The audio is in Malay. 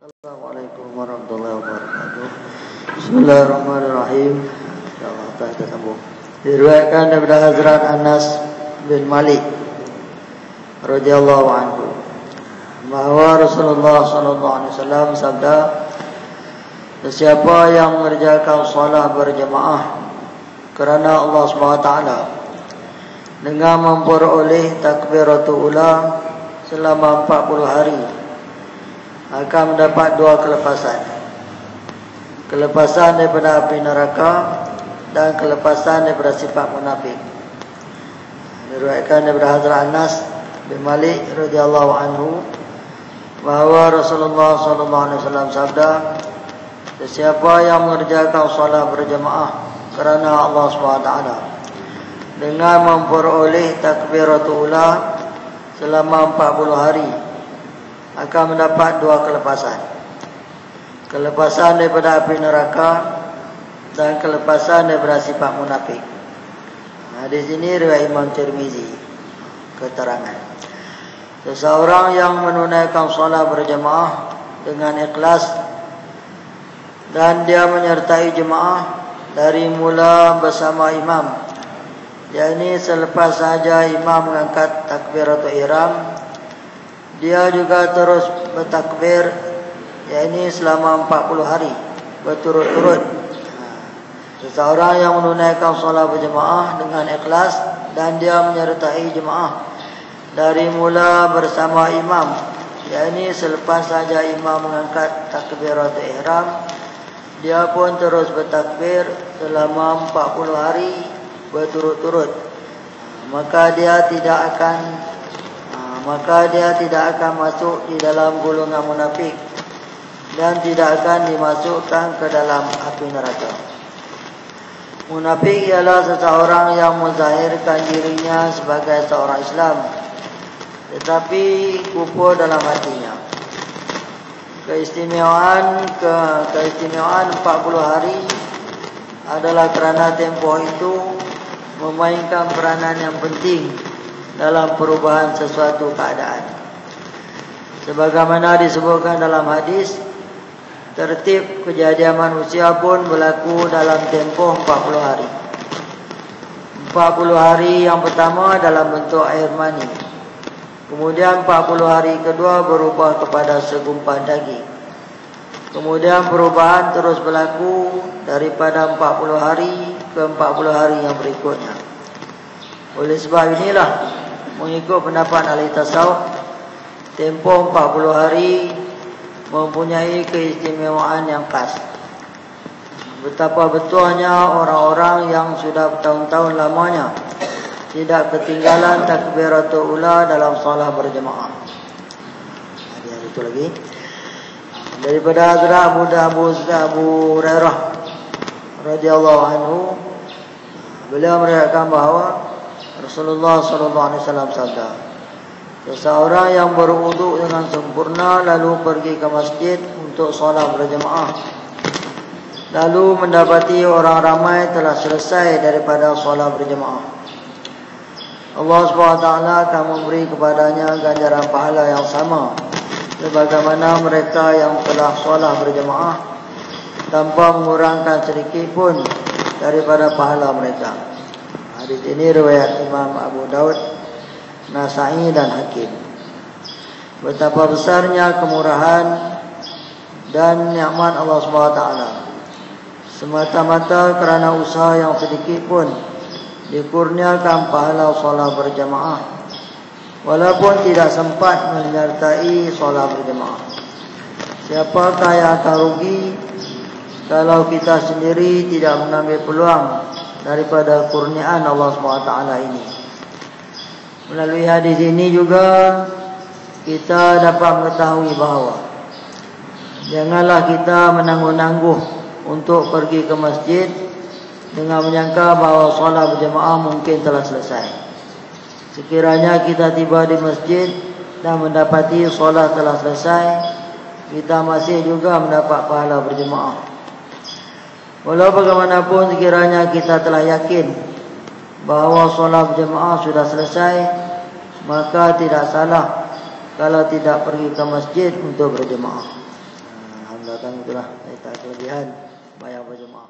Assalamualaikum warahmatullahi wabarakatuh. Bismillahirrahmanirrahim. Insyaallah kita sambung. Diriwayatkan daripada Hazrat Anas bin Malik radhiyallahu anhu bahwa Rasulullah sallallahu alaihi wasallam sabda, siapa yang mengerjakan salat berjemaah kerana Allah Subhanahu wa taala dengan memperoleh takbiratul ula selama 40 hari akan mendapat dua kelepasan. Kelepasan daripada api neraka dan kelepasan daripada sifat munafik. Diriwayatkan daripada Hazrat Anas bin Malik radhiyallahu anhu bahawa Rasulullah sallallahu alaihi wasallam sabda, siapa yang mengerjakan solat berjemaah kerana Allah Subhanahu wa taala dengan memperoleh takbiratul ula selama 40 hari akan mendapat dua kelepasan. Kelepasan daripada api neraka dan kelepasan daripada sifat munafik. Hadis ini riwayat Imam Tirmizi. Keterangan, seseorang yang menunaikan solat berjemaah dengan ikhlas dan dia menyertai jemaah dari mula bersama imam, yakni selepas saja imam mengangkat takbiratul ihram, dia juga terus bertakbir, yakni selama 40 hari berturut-turut. Seseorang yang menunaikan solat berjemaah dengan ikhlas dan dia menyertai jemaah dari mula bersama imam, yakni selepas saja imam mengangkat takbiratul ihram, dia pun terus bertakbir selama 40 hari berturut-turut, maka dia tidak akan masuk di dalam golongan munafik dan tidak akan dimasukkan ke dalam api neraka. Munafik ialah seseorang yang menzahirkan dirinya sebagai seorang Islam tetapi kufur dalam hatinya. Keistimewaan 40 hari adalah kerana tempoh itu memainkan peranan yang penting dalam perubahan sesuatu keadaan. Sebagaimana disebutkan dalam hadis, tertib kejadian manusia pun berlaku dalam tempoh 40 hari. 40 hari yang pertama dalam bentuk air mani. Kemudian 40 hari kedua berubah kepada segumpal daging. Kemudian perubahan terus berlaku daripada 40 hari ke 40 hari yang berikutnya. Oleh sebab inilah, mengikut pendapat ahli tasawuf, tempoh 40 hari mempunyai keistimewaan yang khas. Betapa betulnya orang-orang yang sudah bertahun-tahun lamanya tidak ketinggalan takbiratul ula dalam solat berjemaah. Ada itu lagi. Daripada Hazrat Abu Hurairah radhiyallahu anhu, beliau meriwayatkan bahawa Rasulullah sallallahu alaihi wasallam sabda, seseorang yang berwuduk dengan sempurna lalu pergi ke masjid untuk solat berjemaah, lalu mendapati orang ramai telah selesai daripada solat berjemaah, Allah SWT akan memberi kepadanya ganjaran pahala yang sama sebagaimana mereka yang telah solat berjemaah tanpa mengurangkan sedikit pun daripada pahala mereka. Hadis ini riwayat Imam Abu Daud, Nasa'i dan Hakim. Betapa besarnya kemurahan dan nikmat Allah SWT. Semata-mata kerana usaha yang sedikit pun dikurniakan pahala solat berjemaah, walaupun tidak sempat menyertai solat berjemaah. Siapakah yang akan rugi kalau kita sendiri tidak mengambil peluang daripada kurniaan Allah SWT ini? Melalui hadis ini juga kita dapat mengetahui bahawa janganlah kita menangguh-nangguh untuk pergi ke masjid dengan menyangka bahawa solat berjemaah mungkin telah selesai. Sekiranya kita tiba di masjid dan mendapati solat telah selesai, kita masih juga mendapat pahala berjemaah. Walau bagaimanapun, sekiranya kita telah yakin bahawa solat berjemaah sudah selesai, maka tidak salah kalau tidak pergi ke masjid untuk berjemaah. belakang itulah kita kelebihan bayar berjemaah.